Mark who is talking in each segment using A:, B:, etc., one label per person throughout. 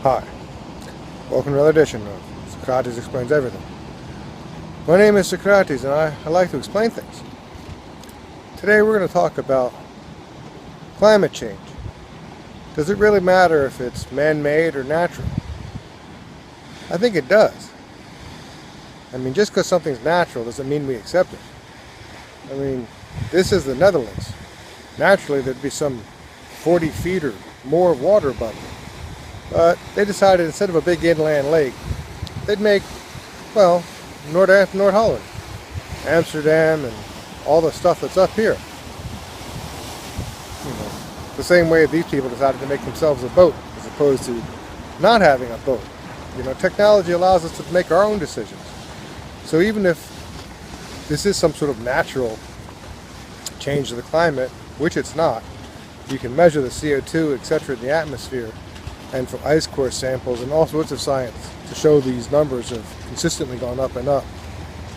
A: Hi, welcome to another edition of Socrates Explains Everything. My name is Socrates and I like to explain things. Today we're going to talk about climate change. Does it really matter if it's man-made or natural? I think it does. I mean, just because something's natural doesn't mean we accept it. I mean, this is the Netherlands. Naturally there'd be some 40 feet or more of water above it. But they decided instead of a big inland lake, they'd make, well, Noord-Holland, Amsterdam, and all the stuff that's up here. You know, the same way these people decided to make themselves a boat as opposed to not having a boat. You know, technology allows us to make our own decisions. So even if this is some sort of natural change to the climate, which it's not, you can measure the CO2, etc. in the atmosphere, and from ice core samples and all sorts of science to show these numbers have consistently gone up and up.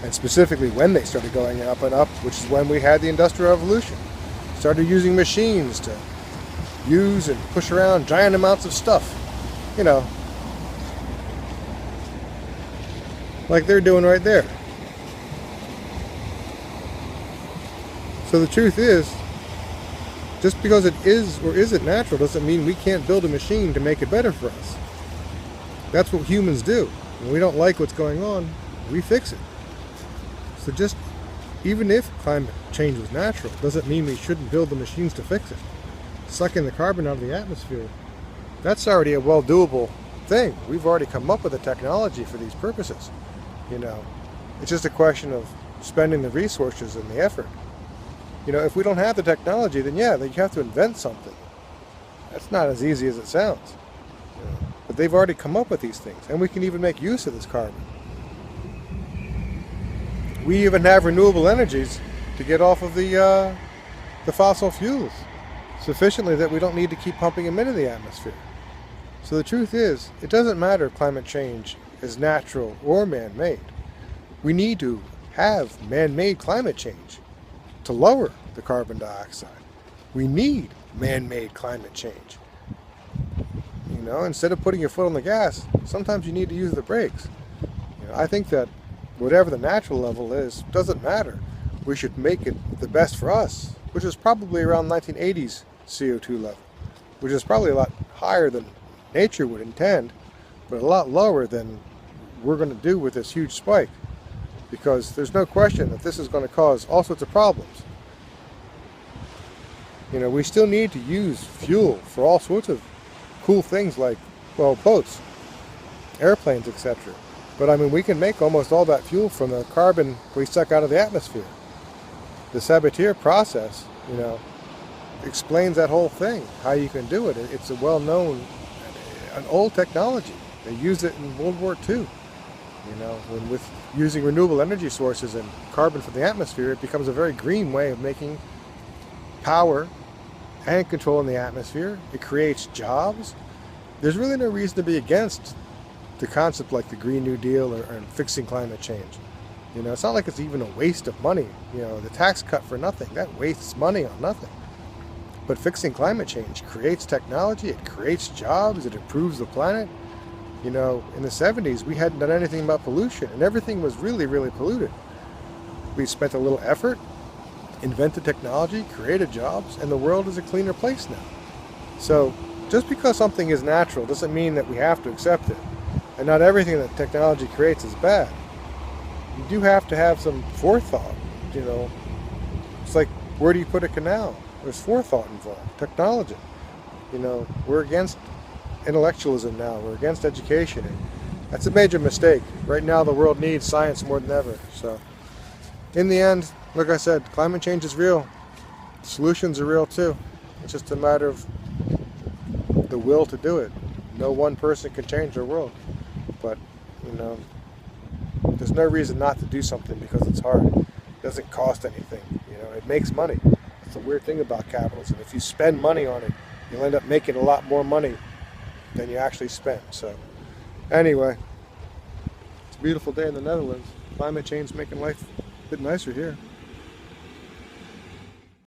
A: And specifically when they started going up and up, which is when we had the Industrial Revolution. Started using machines to use and push around giant amounts of stuff. You know, like they're doing right there. So the truth is, just because it is or isn't natural doesn't mean we can't build a machine to make it better for us. That's what humans do. When we don't like what's going on, we fix it. So just, even if climate change was natural, doesn't mean we shouldn't build the machines to fix it. Sucking the carbon out of the atmosphere, that's already a well doable thing. We've already come up with the technology for these purposes. You know, it's just a question of spending the resources and the effort. You know, if we don't have the technology, then yeah, you have to invent something. That's not as easy as it sounds. You know, but they've already come up with these things, and we can even make use of this carbon. We even have renewable energies to get off of the fossil fuels sufficiently that we don't need to keep pumping them into the atmosphere. So the truth is, it doesn't matter if climate change is natural or man-made. We need to have man-made climate change to lower the carbon dioxide. We need man-made climate change. You know, instead of putting your foot on the gas, sometimes you need to use the brakes. You know, I think that whatever the natural level is, doesn't matter. We should make it the best for us, which is probably around 1980s CO2 level, which is probably a lot higher than nature would intend, but a lot lower than we're going to do with this huge spike. Because there's no question that this is going to cause all sorts of problems. You know, we still need to use fuel for all sorts of cool things like, well, boats, airplanes, etc. But I mean, we can make almost all that fuel from the carbon we suck out of the atmosphere. The Sabatier process, you know, explains that whole thing, how you can do it. It's a well-known, an old technology. They used it in World War II. You know, when with using renewable energy sources and carbon from the atmosphere, it becomes a very green way of making power and controlling the atmosphere. It creates jobs. There's really no reason to be against the concept like the Green New Deal or fixing climate change. You know, it's not like it's even a waste of money. You know, the tax cut for nothing, that wastes money on nothing. But fixing climate change creates technology, it creates jobs, it improves the planet. You know, in the 70s, we hadn't done anything about pollution, and everything was really, really polluted. We spent a little effort, invented technology, created jobs, and the world is a cleaner place now. So, just because something is natural doesn't mean that we have to accept it. And not everything that technology creates is bad. You do have to have some forethought, you know. It's like, where do you put a canal? There's forethought involved, technology. You know, we're against intellectualism now. We're against education. And that's a major mistake. Right now the world needs science more than ever. So in the end, like I said, climate change is real. Solutions are real too. It's just a matter of the will to do it. No one person can change our world. But, you know, there's no reason not to do something because it's hard. It doesn't cost anything. You know, it makes money. It's the weird thing about capitalism. If you spend money on it, you'll end up making a lot more money than you actually spent. So anyway, it's a beautiful day in the Netherlands. Climate change is making life a bit nicer here.